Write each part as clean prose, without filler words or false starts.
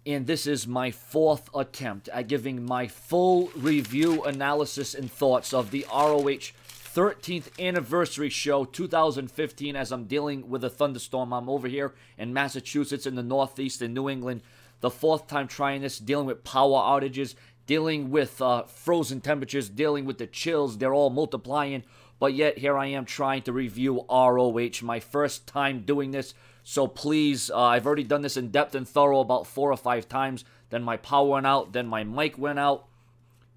and this is my 4th attempt at giving my full review, analysis, and thoughts of the ROH 13th anniversary show 2015 as I'm dealing with a thunderstorm. I'm over here in Massachusetts in the Northeast in New England. The 4th time trying this, dealing with power outages, dealing with frozen temperatures, dealing with the chills. They're all multiplying, but yet here I am trying to review ROH. My first time doing this. So please, I've already done this in depth and thorough about 4 or 5 times. Then my power went out. Then my mic went out.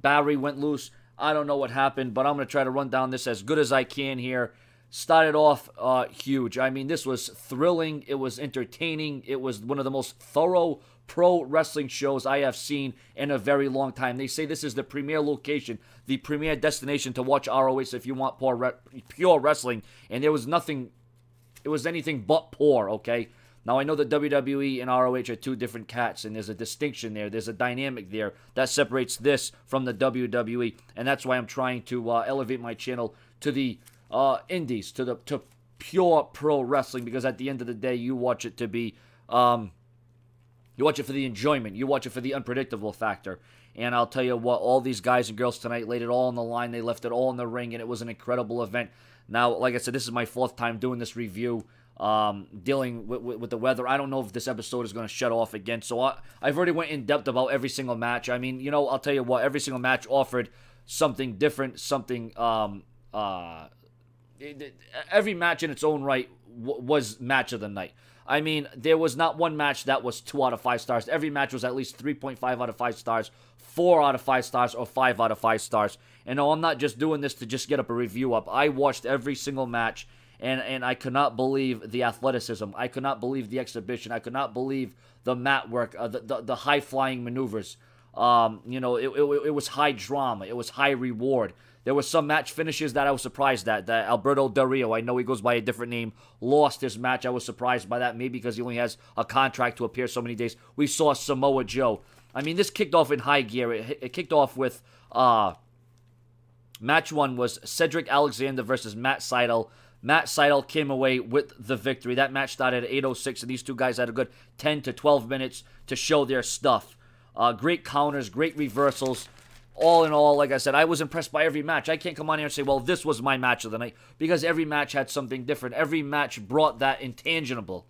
Battery went loose. I don't know what happened, but I'm going to try to run down this as good as I can here. Started off huge. I mean, this was thrilling. It was entertaining. It was one of the most thorough pro wrestling shows I have seen in a very long time. They say this is the premier location, the premier destination to watch ROH if you want pure wrestling. And there was nothing... It was anything but poor, okay? Now, I know the WWE and ROH are 2 different cats, and there's a distinction there. There's a dynamic there that separates this from the WWE, and that's why I'm trying to elevate my channel to the indies, to pure pro wrestling, because at the end of the day, you watch it to be, you watch it for the enjoyment. You watch it for the unpredictable factor. And I'll tell you what, all these guys and girls tonight laid it all on the line. They left it all in the ring, and it was an incredible event. Now, like I said, this is my 4th time doing this review, dealing with the weather. I don't know if this episode is going to shut off again, so I've already went in depth about every single match. I mean, you know, I'll tell you what, every single match offered something different, something, every match in its own right was match of the night. I mean, there was not one match that was 2 out of 5 stars. Every match was at least 3.5 out of 5 stars, 4 out of 5 stars, or 5 out of 5 stars. And no, I'm not just doing this to just get up a review up. I watched every single match, and I could not believe the athleticism. I could not believe the exhibition. I could not believe the mat work, the high-flying maneuvers. You know, it was high drama. It was high reward. There were some match finishes that I was surprised at. That Alberto Del Rio, I know he goes by a different name, lost his match. I was surprised by that, maybe because he only has a contract to appear so many days. We saw Samoa Joe. I mean, this kicked off in high gear. It kicked off with... Match 1 was Cedric Alexander versus Matt Sydal. Matt Sydal came away with the victory. That match started at 8:06, and these 2 guys had a good 10 to 12 minutes to show their stuff. Great counters, great reversals. All in all, like I said, I was impressed by every match. I can't come on here and say, well, this was my match of the night, because every match had something different. Every match brought that intangible.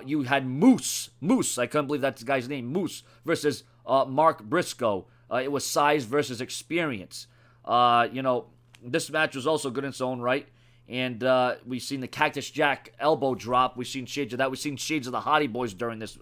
You had Moose, I couldn't believe that's the guy's name, Moose, versus Mark Briscoe. It was size versus experience. You know, this match was also good in its own right. And we've seen the Cactus Jack elbow drop. We've seen shades of that. We've seen shades of the Hardy Boys during this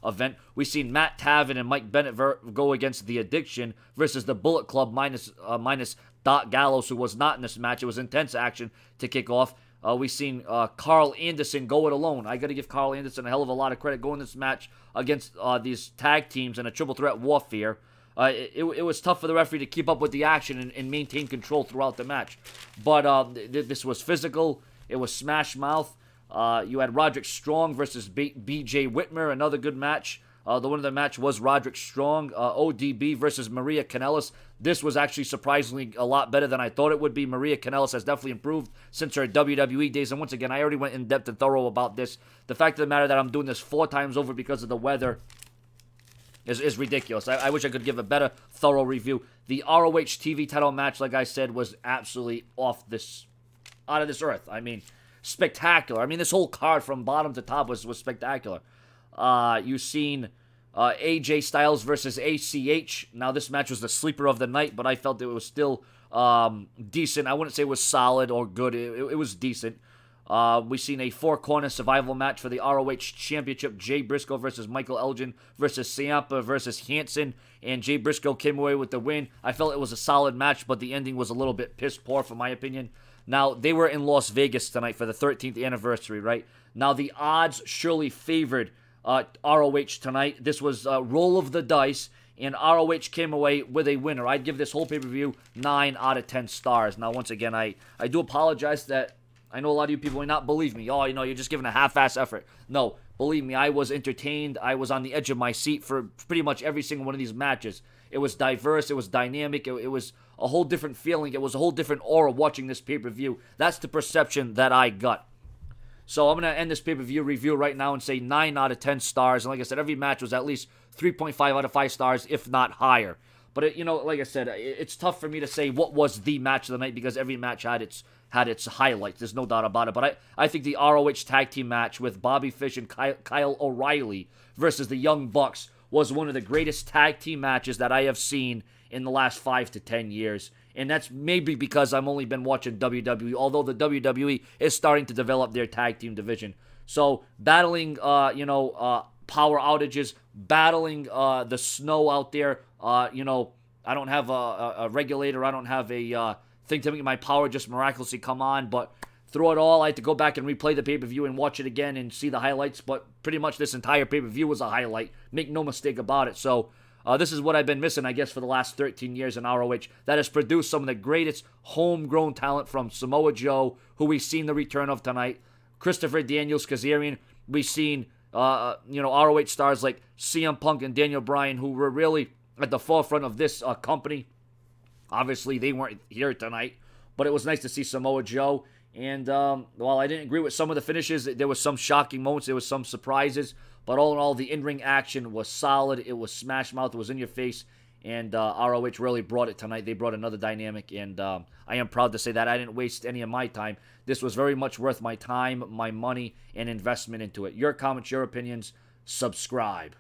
event. We've seen Matt Taven and Mike Bennett go against The Addiction versus the Bullet Club minus Doc Gallows, who was not in this match. It was intense action to kick off. We've seen Carl Anderson go it alone. I got to give Carl Anderson a hell of a lot of credit going this match against these tag teams in a triple threat warfare. It was tough for the referee to keep up with the action and maintain control throughout the match. But this was physical. It was smash mouth. You had Roderick Strong versus B.J. Whitmer, another good match. The winner of the match was Roderick Strong. ODB versus Maria Kanellis. This was actually surprisingly a lot better than I thought it would be. Maria Kanellis has definitely improved since her WWE days. And once again, I already went in depth and thorough about this. The fact of the matter that I'm doing this 4 times over because of the weather is ridiculous. I wish I could give a better, thorough review. The ROH TV title match, like I said, was absolutely out of this earth. I mean, spectacular. I mean, this whole card from bottom to top was spectacular. You've seen AJ Styles versus ACH. Now, this match was the sleeper of the night, but I felt it was still decent. I wouldn't say it was solid or good. It was decent. We've seen a 4-corner survival match for the ROH Championship. Jay Briscoe versus Michael Elgin versus Ciampa versus Hanson. And Jay Briscoe came away with the win. I felt it was a solid match, but the ending was a little bit piss poor, for my opinion. Now, they were in Las Vegas tonight for the 13th anniversary, right? Now, the odds surely favored ROH tonight. This was a roll of the dice, and ROH came away with a winner. I'd give this whole pay-per-view 9 out of 10 stars. Now, once again, I do apologize that I know a lot of you people will not believe me. Oh, you know, you're just giving a half-ass effort. No, believe me, I was entertained. I was on the edge of my seat for pretty much every single one of these matches. It was diverse. It was dynamic. It was a whole different feeling. It was a whole different aura watching this pay-per-view. That's the perception that I got. So I'm going to end this pay-per-view review right now and say 9 out of 10 stars. And like I said, every match was at least 3.5 out of 5 stars, if not higher. But, like I said, it's tough for me to say what was the match of the night because every match had its highlights. There's no doubt about it. But I think the ROH tag team match with Bobby Fish and Kyle O'Reilly versus the Young Bucks was one of the greatest tag team matches that I have seen in the last 5 to 10 years. And that's maybe because I've only been watching WWE, although the WWE is starting to develop their tag team division. So battling, power outages, battling the snow out there. I don't have a regulator. I don't have a thing to make my power just miraculously come on. But through it all, I had to go back and replay the pay-per-view and watch it again and see the highlights. But pretty much this entire pay-per-view was a highlight. Make no mistake about it. So this is what I've been missing, I guess, for the last 13 years in ROH. That has produced some of the greatest homegrown talent from Samoa Joe, who we've seen the return of tonight. Christopher Daniels Kazarian. We've seen, ROH stars like CM Punk and Daniel Bryan, who were really at the forefront of this company. Obviously, they weren't here tonight, but it was nice to see Samoa Joe. And while I didn't agree with some of the finishes, there was some shocking moments, there was some surprises. But all in all, the in-ring action was solid. It was smash mouth. It was in your face. And ROH really brought it tonight. They brought another dynamic. And I am proud to say that I didn't waste any of my time. This was very much worth my time, my money, and investment into it. Your comments, your opinions, subscribe.